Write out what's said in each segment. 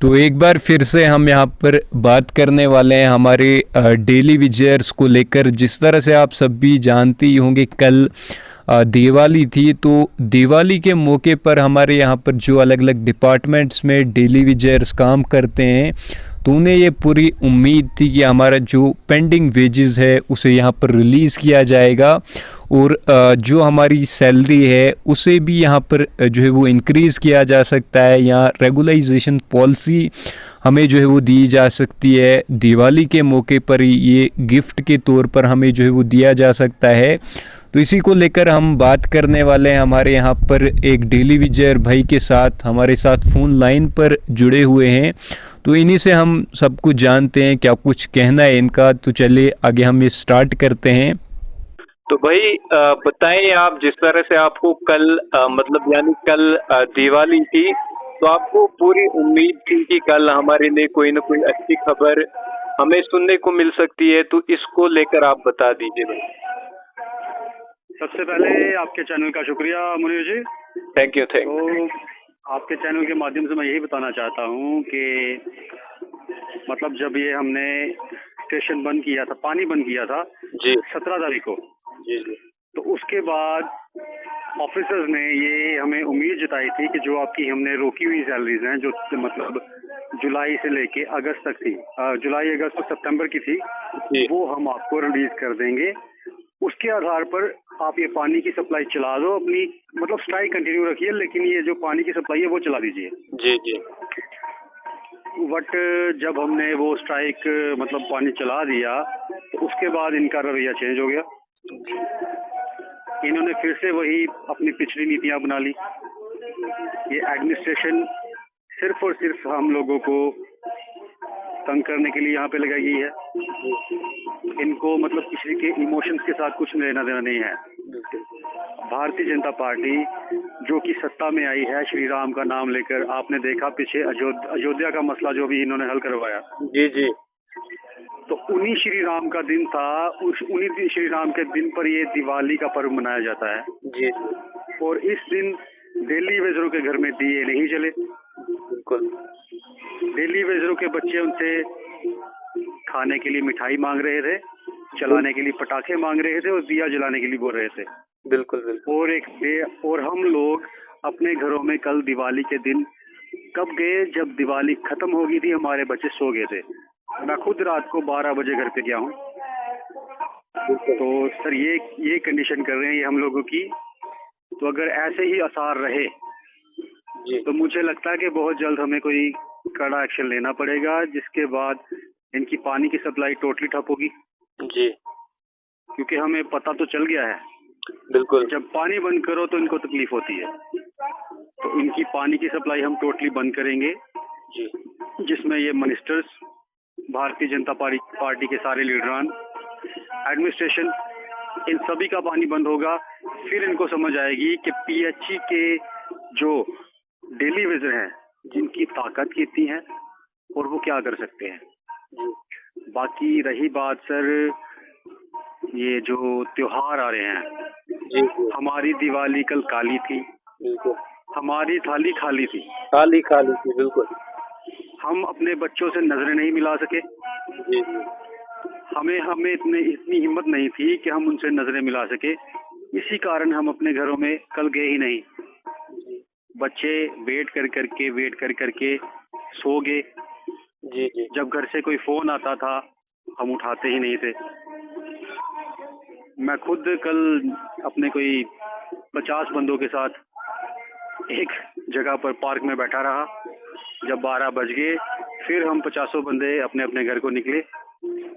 तो एक बार फिर से हम यहाँ पर बात करने वाले हैं हमारे डेली विजयर्स को लेकर। जिस तरह से आप सब भी जानते ही होंगे, कल दिवाली थी। तो दिवाली के मौके पर हमारे यहाँ पर जो अलग अलग डिपार्टमेंट्स में डेली विजयर्स काम करते हैं, तो उन्हें ये पूरी उम्मीद थी कि हमारा जो पेंडिंग वेजेस है उसे यहाँ पर रिलीज़ किया जाएगा, और जो हमारी सैलरी है उसे भी यहाँ पर जो है वो इंक्रीज़ किया जा सकता है, या रेगुलाइजेशन पॉलिसी हमें जो है वो दी जा सकती है। दिवाली के मौके पर ये गिफ्ट के तौर पर हमें जो है वो दिया जा सकता है। तो इसी को लेकर हम बात करने वाले हैं। हमारे यहाँ पर एक डेली विजयर भाई के साथ हमारे साथ फ़ोन लाइन पर जुड़े हुए हैं, तो इन्हीं से हम सब कुछ जानते हैं क्या कुछ कहना है इनका। तो चलिए आगे हम ये स्टार्ट करते हैं। तो भाई बताएं, आप जिस तरह से आपको कल मतलब यानी कल दिवाली थी, तो आपको पूरी उम्मीद थी कि कल हमारे लिए कोई ना कोई अच्छी खबर हमें सुनने को मिल सकती है, तो इसको लेकर आप बता दीजिए भाई। सबसे पहले आपके चैनल का शुक्रिया मुनीर जी। Thank you. तो आपके चैनल के माध्यम से मैं यही बताना चाहता हूँ कि मतलब जब ये हमने स्टेशन बंद किया था, पानी बंद किया था जी 17 तारीख को, जी जी तो उसके बाद ऑफिसर्स ने ये हमें उम्मीद जताई थी कि जो आपकी हमने रोकी हुई सैलरीज हैं, जो मतलब जुलाई से लेके अगस्त तक थी, जुलाई अगस्त और सितंबर की थी, वो हम आपको रिलीज कर देंगे। उसके आधार पर आप ये पानी की सप्लाई चला दो, अपनी मतलब स्ट्राइक कंटिन्यू रखिए, लेकिन ये जो पानी की सप्लाई है वो चला दीजिए। जी जी। बट जब हमने वो स्ट्राइक मतलब पानी चला दिया, तो उसके बाद इनका रवैया चेंज हो गया। इन्होंने फिर से वही अपनी पिछली नीतियां बना ली। ये एडमिनिस्ट्रेशन सिर्फ और सिर्फ हम लोगों को तंग करने के लिए यहाँ पे लगाई गई है। इनको मतलब किसी के इमोशंस के साथ कुछ लेना देना नहीं है। भारतीय जनता पार्टी जो कि सत्ता में आई है श्री राम का नाम लेकर, आपने देखा पीछे अयोध्या का मसला जो भी इन्होंने हल करवाया। जी जी। तो उन्हीं श्री राम का दिन था, उन्हीं श्री राम के दिन पर ये दिवाली का पर्व मनाया जाता है जी। और इस दिन दिल्ली वेजरों के घर में दिए नहीं जले। बिल्कुल। दिल्ली वेजरों के बच्चे उनसे खाने के लिए मिठाई मांग रहे थे, चलाने के लिए पटाखे मांग रहे थे और दिया जलाने के लिए बोल रहे थे। बिल्कुल बिल्कुल। और हम लोग अपने घरों में कल दिवाली के दिन कब गए, जब दिवाली खत्म हो गई थी, हमारे बच्चे सो गए थे। मैं खुद रात को 12 बजे घर पे गया हूँ। तो सर ये कंडीशन कर रहे हैं ये हम लोगों की। तो अगर ऐसे ही आसार रहे जी। तो मुझे लगता है कि बहुत जल्द हमें कोई कड़ा एक्शन लेना पड़ेगा, जिसके बाद इनकी पानी की सप्लाई टोटली ठप होगी। जी। क्योंकि हमें पता तो चल गया है। बिल्कुल। जब पानी बंद करो तो इनको तकलीफ होती है। तो इनकी पानी की सप्लाई हम टोटली बंद करेंगे जी। जिसमें ये मिनिस्टर्स, भारतीय जनता पार्टी के सारे लीडरान, एडमिनिस्ट्रेशन, इन सभी का पानी बंद होगा। फिर इनको समझ आएगी कि पीएचई के जो डेली वेजर हैं जिनकी ताकत कितनी है और वो क्या कर सकते हैं। बाकी रही बात सर ये जो त्योहार आ रहे हैं, जी। हमारी दिवाली कल काली थी। बिल्कुल। हमारी थाली खाली थी। खाली खाली थी। बिल्कुल। हम अपने बच्चों से नजरें नहीं मिला सके। जी जी। हमें इतनी हिम्मत नहीं थी कि हम उनसे नजरें मिला सके। इसी कारण हम अपने घरों में कल गए ही नहीं। बच्चे वेट कर करके सो गए। जी जी। जब घर से कोई फोन आता था हम उठाते ही नहीं थे। मैं खुद कल अपने कोई 50 बंदों के साथ एक जगह पर पार्क में बैठा रहा। जब 12 बज गए फिर हम 50 बंदे अपने अपने घर को निकले।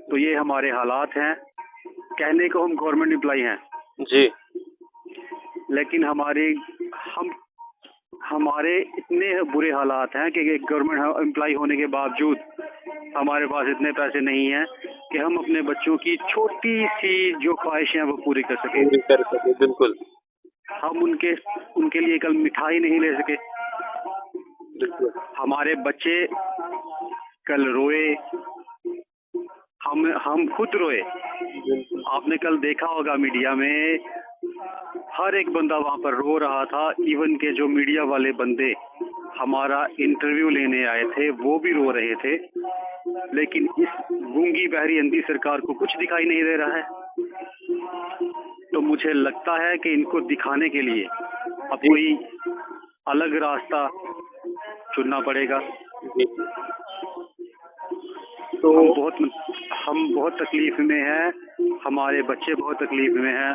तो ये हमारे हालात हैं। कहने को हम गवर्नमेंट एम्प्लॉय हैं जी, लेकिन हमारे इतने बुरे हालात हैं कि गवर्नमेंट एम्प्लॉय होने के बावजूद हमारे पास इतने पैसे नहीं हैं कि हम अपने बच्चों की छोटी सी जो ख्वाहिशें हैं वो पूरी कर सकें। बिल्कुल। हम उनके लिए कल मिठाई नहीं ले सके। बिल्कुल। हमारे बच्चे कल रोए, हम खुद रोए। आपने कल देखा होगा मीडिया में, हर एक बंदा वहां पर रो रहा था। इवन के जो मीडिया वाले बंदे हमारा इंटरव्यू लेने आए थे वो भी रो रहे थे, लेकिन इस गूंगी बहरी अंधी सरकार को कुछ दिखाई नहीं दे रहा है। तो मुझे लगता है कि इनको दिखाने के लिए अब कोई अलग रास्ता चुनना पड़ेगा। जी। तो हम बहुत तकलीफ में हैं, हमारे बच्चे बहुत तकलीफ में हैं।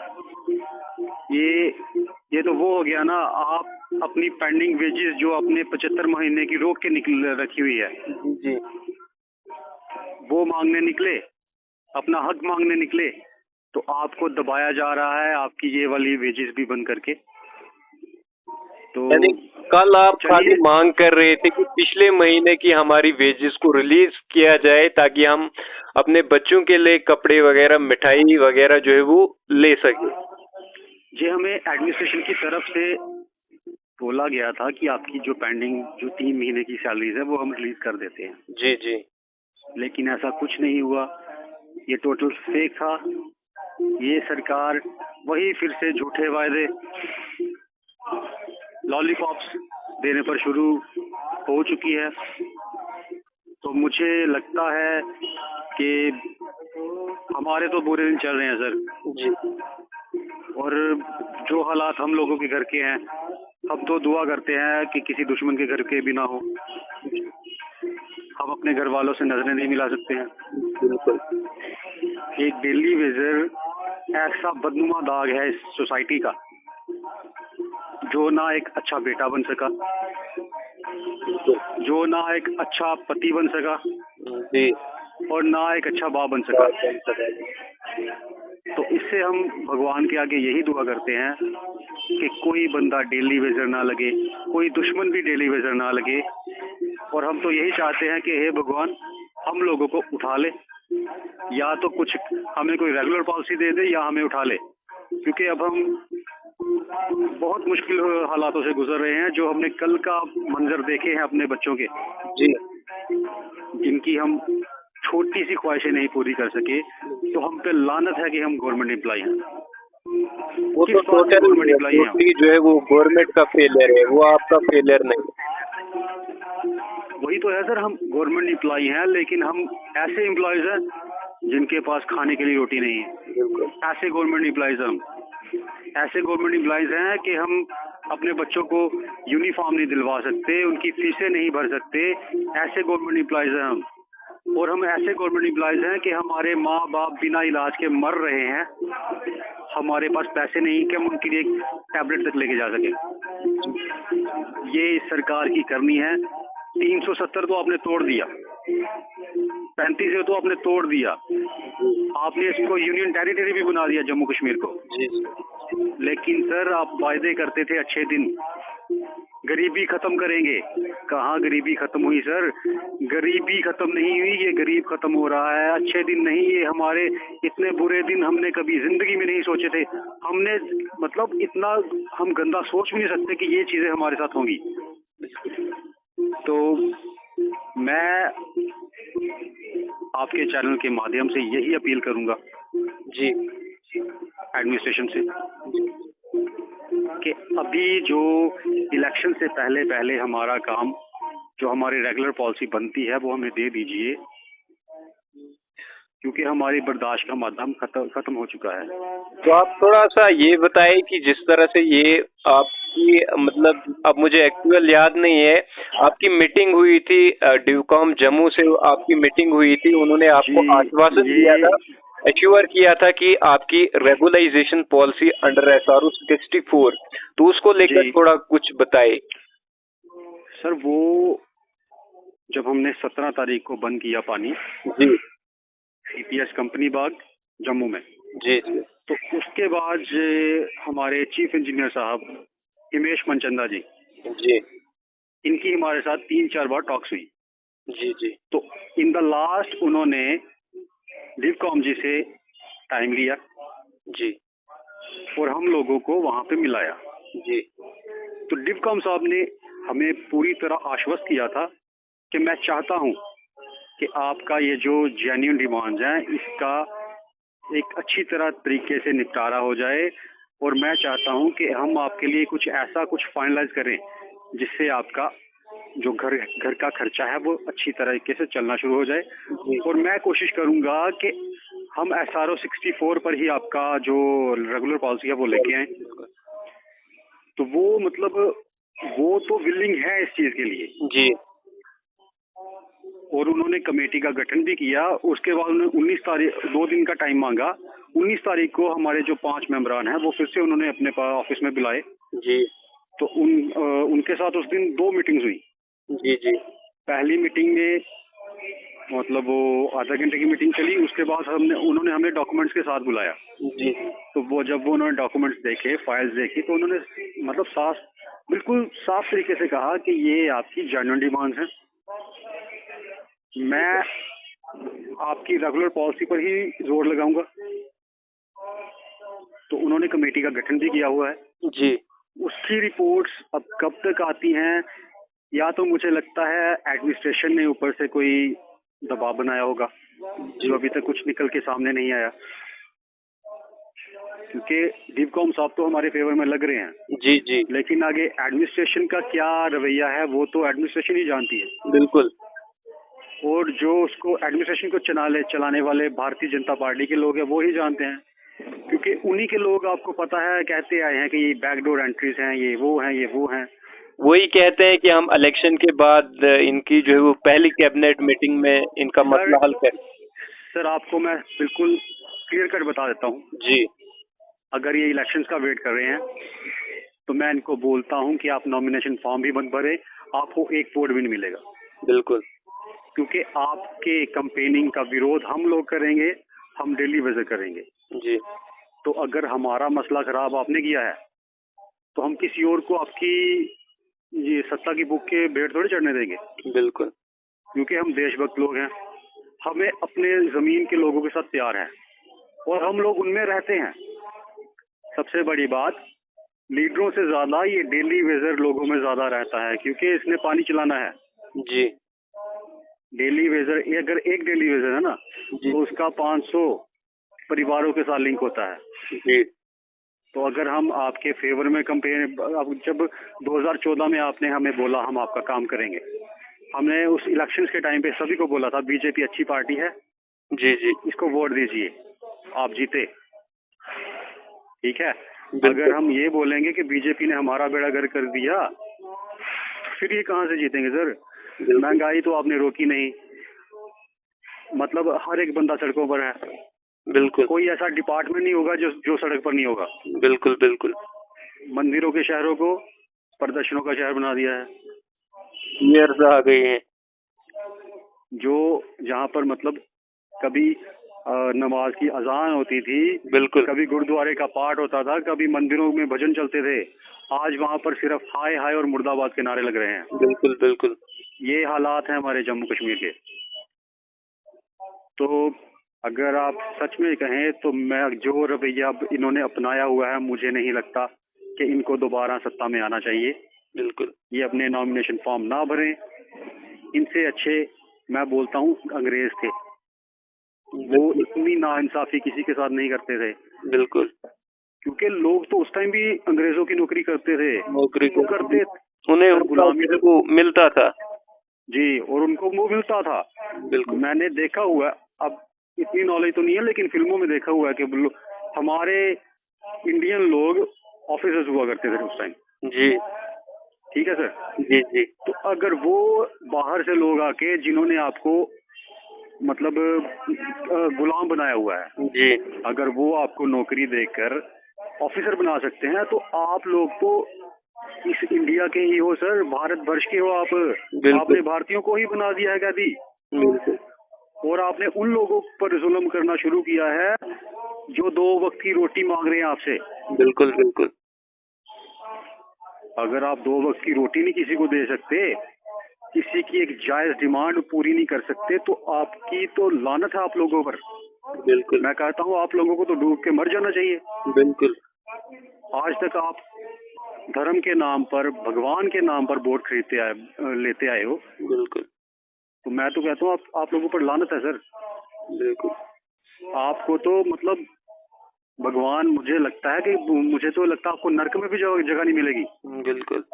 ये तो वो हो गया ना, आप अपनी पेंडिंग वेजेस जो अपने 75 महीने की रोक के निकल रखी हुई है जी वो मांगने निकले, अपना हक मांगने निकले, तो आपको दबाया जा रहा है आपकी ये वाली वेजेस भी बंद करके। तो यानी कल आप खाली चलिए, मांग कर रहे थे कि पिछले महीने की हमारी वेजेस को रिलीज किया जाए ताकि हम अपने बच्चों के लिए कपड़े वगैरह मिठाई वगैरह जो है वो ले सके। ये हमें एडमिनिस्ट्रेशन की तरफ से बोला गया था कि आपकी जो पेंडिंग जो 3 महीने की सैलरीज है वो हम रिलीज कर देते हैं, जी जी। लेकिन ऐसा कुछ नहीं हुआ। ये टोटल फेक था। ये सरकार वही फिर से झूठे वायदे, लॉलीपॉप्स देने पर शुरू हो चुकी है। तो मुझे लगता है कि हमारे तो बुरे दिन चल रहे हैं सर, जी और जो हालात हम लोगों के घर के हैं, हम तो दुआ करते हैं कि किसी दुश्मन के घर के भी ना हो। हम अपने घर वालों से नजरें नहीं मिला सकते हैं। बिल्कुल। एक डेली वेजर ऐसा बदनुमा दाग है इस सोसाइटी का, जो ना एक अच्छा बेटा बन सका, जो ना एक अच्छा पति बन सका जी। और ना एक अच्छा बाप बन सका। तो इससे हम भगवान के आगे यही दुआ करते हैं कि कोई बंदा डेली वेजर ना लगे, कोई दुश्मन भी डेली वेजर ना लगे। और हम तो यही चाहते हैं कि हे भगवान, हम लोगों को उठा ले, या तो कुछ हमें कोई रेगुलर पॉलिसी दे दे या हमें उठा ले, क्योंकि अब हम बहुत मुश्किल हालातों से गुजर रहे हैं। जो हमने कल का मंजर देखे हैं अपने बच्चों के, जी जिनकी हम छोटी सी ख्वाहिशें नहीं पूरी कर सके, तो हम पे लानत है कि हम गवर्नमेंट एम्प्लॉय हैं। वो तो टोटली जो है वो गवर्नमेंट का फेलियर है, वो आपका फेलियर नहीं। वही तो है सर, हम गवर्नमेंट एम्प्लॉय हैं, लेकिन हम ऐसे एम्प्लॉयज हैं जिनके पास खाने के लिए रोटी नहीं है। ऐसे गवर्नमेंट एम्प्लॉयज हम ऐसे गवर्नमेंट एम्प्लॉयज हैं कि हम अपने बच्चों को यूनिफॉर्म नहीं दिलवा सकते, उनकी फीसें नहीं भर सकते। ऐसे गवर्नमेंट एम्प्लॉयज हैं हम। और हम ऐसे गवर्नमेंट एम्प्लॉयज हैं कि हमारे माँ बाप बिना इलाज के मर रहे हैं, हमारे पास पैसे नहीं कि हम उनके लिए टैबलेट तक लेके जा सके। ये इस सरकार की करनी है। 370 तो आपने तोड़ दिया, 35 तो आपने तोड़ दिया, आपने इसको यूनियन टेरिटरी भी बना दिया जम्मू कश्मीर को। लेकिन सर आप वायदे करते थे अच्छे दिन, गरीबी खत्म करेंगे। कहाँ गरीबी खत्म हुई सर? गरीबी खत्म नहीं हुई, ये गरीब खत्म हो रहा है। अच्छे दिन नहीं, ये हमारे इतने बुरे दिन हमने कभी जिंदगी में नहीं सोचे थे। हमने मतलब इतना हम गंदा सोच भी नहीं सकते कि ये चीजें हमारे साथ होंगी। तो मैं आपके चैनल के माध्यम से यही अपील करूंगा जी एडमिनिस्ट्रेशन से कि अभी जो इलेक्शन से पहले पहले हमारा काम, जो हमारी रेगुलर पॉलिसी बनती है, वो हमें दे दीजिए, क्योंकि हमारी बर्दाश्त का माध्यम खत्म हो चुका है। तो आप थोड़ा सा ये बताएं कि जिस तरह से ये आपकी मतलब अब मुझे एक्चुअल याद नहीं है, आपकी मीटिंग हुई थी ड्यूकॉम जम्मू से, आपकी मीटिंग हुई थी, उन्होंने आपको आश्वासन दिया था, एश्योर किया था कि आपकी रेगुलाइजेशन पॉलिसी अंडर SRO 64, तो उसको लेकर थोड़ा कुछ बताए। सर वो जब हमने 17 तारीख को बंद किया पानी जी CPS कंपनी बाग जम्मू में, जी जी, तो उसके बाद हमारे चीफ इंजीनियर साहब हिमेश मनचंदा जी, इनकी हमारे साथ 3-4 बार टॉक्स हुई। जी जी, तो इन द लास्ट उन्होंने डिवकॉम जी से टाइम लिया जी, और हम लोगों को वहां पे मिलाया जी। तो डिवकॉम साहब ने हमें पूरी तरह आश्वस्त किया था कि मैं चाहता हूं कि आपका ये जो जेन्युइन डिमांड्स हैं, इसका एक अच्छी तरह तरीके से निपटारा हो जाए, और मैं चाहता हूं कि हम आपके लिए कुछ ऐसा कुछ फाइनलाइज करें जिससे आपका जो घर का खर्चा है वो अच्छी तरीके से चलना शुरू हो जाए। जी और मैं कोशिश करूंगा कि हम SRO 64 पर ही आपका जो रेगुलर पॉलिसी है वो लेके आए। तो वो मतलब वो तो विलिंग है इस चीज के लिए, जी और उन्होंने कमेटी का गठन भी किया। उसके बाद उन्होंने 19 तारीख 2 दिन का टाइम मांगा। 19 तारीख को हमारे जो 5 मेंबरान हैं वो फिर से उन्होंने अपने ऑफिस में बुलाए। जी तो उनके साथ उस दिन 2 मीटिंग्स हुई। जी जी पहली मीटिंग में मतलब वो आधा घंटे की मीटिंग चली। उसके बाद उन्होंने हमें डॉक्यूमेंट्स के साथ बुलाया। जी तो जब उन्होंने डॉक्यूमेंट्स देखे, फाइल्स देखी, तो उन्होंने मतलब बिल्कुल साफ तरीके से कहा कि ये आपकी जेन्युइन डिमांड्स हैं, मैं आपकी रेगुलर पॉलिसी पर ही जोर लगाऊंगा। तो उन्होंने कमेटी का गठन भी किया हुआ है। जी उसकी रिपोर्ट्स अब कब तक आती हैं, या तो मुझे लगता है एडमिनिस्ट्रेशन ने ऊपर से कोई दबाव बनाया होगा जो अभी तक कुछ निकल के सामने नहीं आया, क्योंकि डिवकॉम साहब तो हमारे फेवर में लग रहे हैं। जी जी लेकिन आगे एडमिनिस्ट्रेशन का क्या रवैया है वो तो एडमिनिस्ट्रेशन ही जानती है। बिल्कुल और जो उसको एडमिनिस्ट्रेशन को चलाने वाले भारतीय जनता पार्टी के लोग हैं वो ही जानते हैं, क्योंकि उन्हीं के लोग आपको पता है कहते आए हैं कि ये बैकडोर एंट्रीज हैं, ये वो हैं, ये वो हैं। वही कहते हैं कि हम इलेक्शन के बाद इनकी जो है वो पहली कैबिनेट मीटिंग में इनका मसला हल करें। सर आपको मैं बिल्कुल क्लियर कट बता देता हूँ, जी अगर ये इलेक्शंस का वेट कर रहे हैं तो मैं इनको बोलता हूँ कि आप नॉमिनेशन फॉर्म भी मत भरे, आपको एक वोट भी नहीं मिलेगा। बिल्कुल क्योंकि आपके कंपेनिंग का विरोध हम लोग करेंगे, हम डेली विजिट करेंगे। जी तो अगर हमारा मसला खराब आपने किया है तो हम किसी और को आपकी ये सत्ता की बुक के भेंट थोड़ी चढ़ने देंगे, बिल्कुल क्योंकि हम देशभक्त लोग हैं। हमें अपने जमीन के लोगों के साथ प्यार है और हम लोग उनमें रहते हैं। सबसे बड़ी बात, लीडरों से ज्यादा ये डेली वेजर लोगों में ज्यादा रहता है, क्योंकि इसने पानी चलाना है। जी डेली वेजर अगर एक डेली वेजर है ना जी तो उसका 500 परिवारों के साथ लिंक होता है। जी तो अगर हम आपके फेवर में अब जब 2014 में आपने हमें बोला हम आपका काम करेंगे, हमने उस इलेक्शंस के टाइम पे सभी को बोला था बीजेपी अच्छी पार्टी है, जी जी इसको वोट दीजिए, आप जीते। ठीक है, बिल्कुल। अगर हम ये बोलेंगे कि बीजेपी ने हमारा बेड़ा गर्क कर दिया, फिर ये कहाँ से जीतेंगे सर? महंगाई तो आपने रोकी नहीं, मतलब हर एक बंदा सड़कों पर है। बिल्कुल कोई ऐसा डिपार्टमेंट नहीं होगा जो सड़क पर नहीं होगा। बिल्कुल बिल्कुल मंदिरों के शहरों को प्रदर्शनों का शहर बना दिया है। ईयर्स आ गई हैं। जो जहाँ पर मतलब कभी नमाज की अजान होती थी, बिल्कुल कभी गुरुद्वारे का पाठ होता था, कभी मंदिरों में भजन चलते थे, आज वहाँ पर सिर्फ हाय हाय और मुर्दाबाद के नारे लग रहे हैं। बिल्कुल बिल्कुल ये हालात हैं हमारे जम्मू कश्मीर के। तो अगर आप सच में कहें तो मैं जो रवैया इन्होंने अपनाया हुआ है, मुझे नहीं लगता कि इनको दोबारा सत्ता में आना चाहिए। बिल्कुल ये अपने नॉमिनेशन फॉर्म ना भरें। इनसे अच्छे मैं बोलता हूँ अंग्रेज थे, वो इतनी नाइंसाफी किसी के साथ नहीं करते थे। बिल्कुल क्योंकि लोग तो उस टाइम भी अंग्रेजों की नौकरी करते थे, नौकरी वो करते उन्हें गुलामी को मिलता था। जी, और उनको वो मिलता था। बिल्कुल मैंने देखा हुआ है, अब इतनी नॉलेज तो नहीं है लेकिन फिल्मों में देखा हुआ है कि हमारे इंडियन लोग ऑफिसर्स हुआ करते थे उस टाइम। जी ठीक है सर। जी जी तो अगर वो बाहर से लोग आके जिन्होंने आपको मतलब गुलाम बनाया हुआ है, जी अगर वो आपको नौकरी देकर ऑफिसर बना सकते हैं, तो आप लोग तो इस इंडिया के ही हो सर, भारत वर्ष के हो आप। आपने भारतीयों को ही बना दिया है कैदी, बिल्कुल और आपने उन लोगों पर जुल्म करना शुरू किया है जो 2 वक्त की रोटी मांग रहे हैं आपसे। बिल्कुल बिल्कुल अगर आप 2 वक्त की रोटी नहीं किसी को दे सकते, किसी की एक जायज डिमांड पूरी नहीं कर सकते, तो आपकी तो लानत है आप लोगों पर। बिल्कुल मैं कहता हूँ आप लोगों को तो डूब के मर जाना चाहिए। बिल्कुल आज तक आप धर्म के नाम पर, भगवान के नाम पर वोट लेते आए हो। बिल्कुल तो मैं तो कहता हूँ आप लोगों पर लानत है सर। बिल्कुल आपको तो मतलब भगवान, मुझे लगता है कि आपको नर्क में भी जगह नहीं मिलेगी। बिल्कुल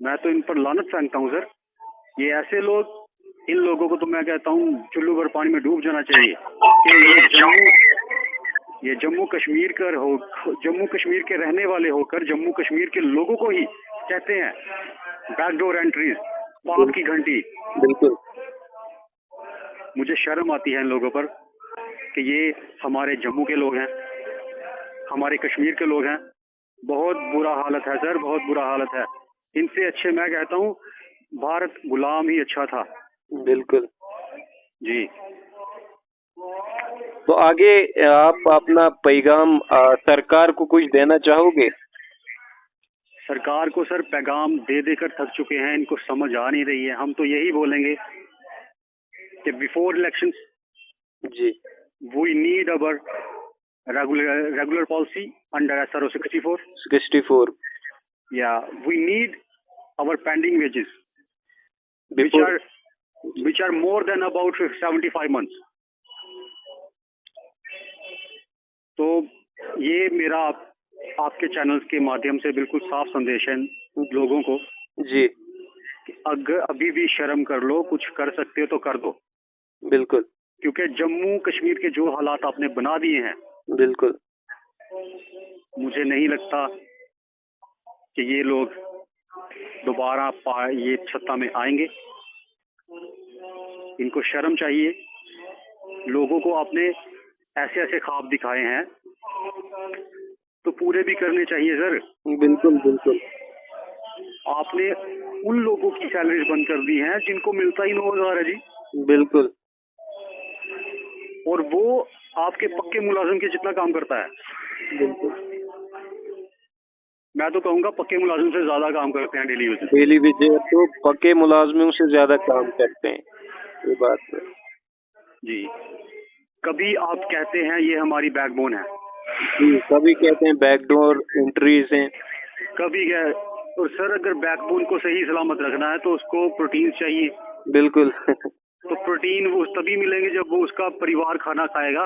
मैं तो इन पर लानत फेंकता हूँ सर। ये ऐसे लोग, इन लोगों को तो मैं कहता हूँ चुल्लू भर पानी में डूब जाना चाहिए। ये जम्मू कश्मीर के रहने वाले होकर जम्मू कश्मीर के लोगों को ही कहते हैं बैकडोर एंट्रीज, पाप की घंटी। बिल्कुल। मुझे शर्म आती है इन लोगों पर कि ये हमारे जम्मू के लोग हैं, हमारे कश्मीर के लोग हैं। बहुत बुरा हालत है सर, बहुत बुरा हालत है। इनसे अच्छे मैं कहता हूँ भारत गुलाम ही अच्छा था। बिल्कुल जी। तो आगे आप अपना पैगाम सरकार को कुछ देना चाहोगे? सरकार को सर पैगाम दे देकर थक चुके हैं, इनको समझ आ नहीं रही है। हम तो यही बोलेंगे कि बिफोर इलेक्शंस जी, we need our regular policy under SRO 64 Yeah, we need our pending wages, Before, which are more than about 75 months. तो ये मेरा आपके चैनल्स के माध्यम से बिल्कुल साफ संदेश है लोगों को जी, कि अगर अभी भी शर्म कर लो, कुछ कर सकते हो तो कर दो। बिल्कुल क्योंकि जम्मू कश्मीर के जो हालात आपने बना दिए हैं, बिल्कुल मुझे नहीं लगता कि ये लोग दोबारा ये सत्ता में आएंगे। इनको शर्म चाहिए। लोगों को आपने ऐसे ऐसे ख्वाब दिखाए हैं तो पूरे भी करने चाहिए सर। बिल्कुल बिल्कुल। आपने उन लोगों की सैलरीज बंद कर दी हैं जिनको मिलता ही 9,000 है जी। बिल्कुल। और वो आपके पक्के मुलाजिम के जितना काम करता है। बिल्कुल। मैं तो कहूँगा पक्के मुलाजिम से ज्यादा काम करते हैं डेली वेजेस। डेली वेजेस तो पक्के मुलाजमों से ज्यादा काम करते हैं, ये बात है जी। कभी आप कहते हैं ये हमारी बैकबोन है जी, कभी कहते हैं बैकडोर एंट्रीज हैं, कभी क्या। और सर अगर बैकबोन को सही सलामत रखना है तो उसको प्रोटीन चाहिए। बिल्कुल तो प्रोटीन वो तभी मिलेंगे जब वो उसका परिवार खाना खाएगा,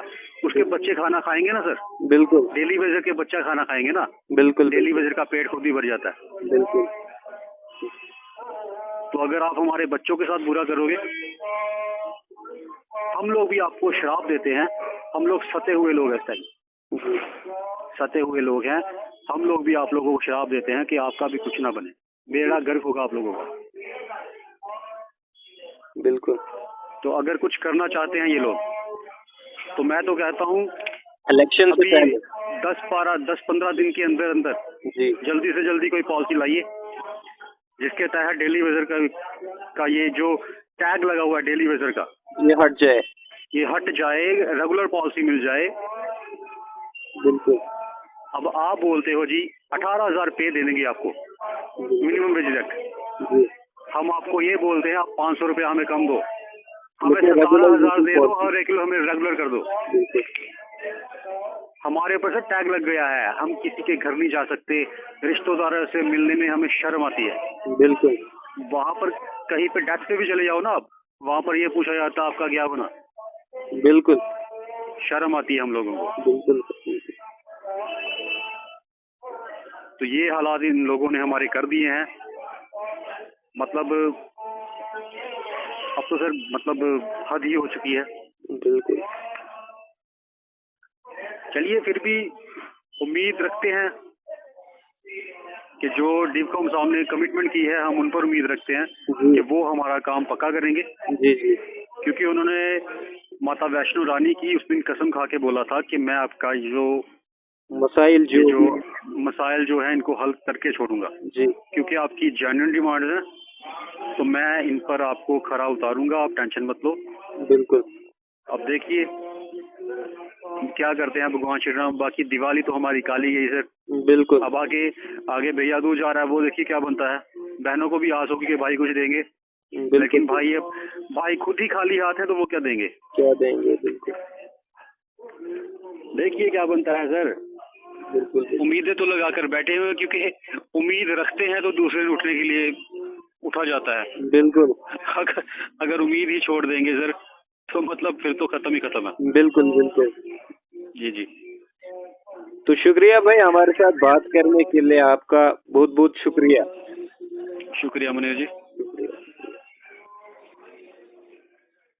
उसके बच्चे खाना खाएंगे ना सर। बिल्कुल। डेली वेजर के बच्चा खाना खाएंगे ना। बिल्कुल। डेली वेजर का पेट खुद ही भर जाता है। बिल्कुल। तो अगर आप हमारे बच्चों के साथ बुरा करोगे, हम लोग भी आपको श्राप देते हैं। हम लोग सते हुए लोग हैं, सते हुए लोग हैं। हम लोग भी आप लोगों को श्राप देते हैं कि आपका भी कुछ ना बने, बेड़ा गर्क होगा आप लोगों का। बिल्कुल। तो अगर कुछ करना चाहते हैं ये लोग, तो मैं तो कहता हूँ इलेक्शन से पहले 10-15 दिन के अंदर अंदर जी, जल्दी से जल्दी कोई पॉलिसी लाइए जिसके तहत डेली वेजर का ये जो टैग लगा हुआ है डेली वेजर का, ये हट जाए। ये हट जाए, रेगुलर पॉलिसी मिल जाए। बिल्कुल। अब आप बोलते हो जी 18,000 पे दे देंगे आपको, मिनिमम वेज एक्ट। जी, हम आपको ये बोलते हैं आप 500 रुपया हमें कम दो, हमें लेकिन 17,000 दे दो और 1 किलो हमें रेगुलर कर दो। बिल्कुल। हमारे ऊपर से टैग लग गया है, हम किसी के घर नहीं जा सकते, रिश्तेदारों से मिलने में हमें शर्म आती है। बिल्कुल। वहाँ पर कहीं पे डेथ पे भी चले जाओ ना आप, वहाँ पर ये पूछा जाता है आपका क्या बना। बिल्कुल। शर्म आती है हम लोगों को। बिल्कुल। तो ये हालात इन लोगों ने हमारे कर दिए हैं। मतलब अब तो सर मतलब हद ही हो चुकी है। बिल्कुल। चलिए फिर भी उम्मीद रखते हैं कि जो डिवकॉम साहब ने कमिटमेंट की है, हम उन पर उम्मीद रखते हैं कि वो हमारा काम पक्का करेंगे। जी जी। क्योंकि उन्होंने माता वैष्णो रानी की उस दिन कसम खा के बोला था कि मैं आपका जो मसाइल मसाइल जो है इनको हल करके छोड़ूंगा जी। क्योंकि आपकी जेन्युइन डिमांड है, तो मैं इन पर आपको खरा उतारूंगा, आप टेंशन मत लो। बिल्कुल। अब देखिए क्या करते हैं भगवान श्री राम। बाकी दिवाली तो हमारी काली गई सर। बिल्कुल। अब आगे भैया दूज आ रहा है, वो देखिए क्या बनता है। बहनों को भी आस होगी कि भाई कुछ देंगे, लेकिन भाई खुद ही खाली हाथ है तो वो क्या देंगे। बिल्कुल। देखिए क्या बनता है सर। बिल्कुल। उम्मीदें तो लगा कर बैठे हुए, क्योंकि उम्मीद रखते हैं तो दूसरे ने उठने के लिए उठा जाता है। बिल्कुल। अगर उम्मीद ही छोड़ देंगे सर तो मतलब फिर तो खत्म ही खत्म है। बिल्कुल। बिल्कुल। जी जी। तो शुक्रिया भाई, हमारे साथ बात करने के लिए आपका बहुत बहुत शुक्रिया। शुक्रिया मुनीर जी।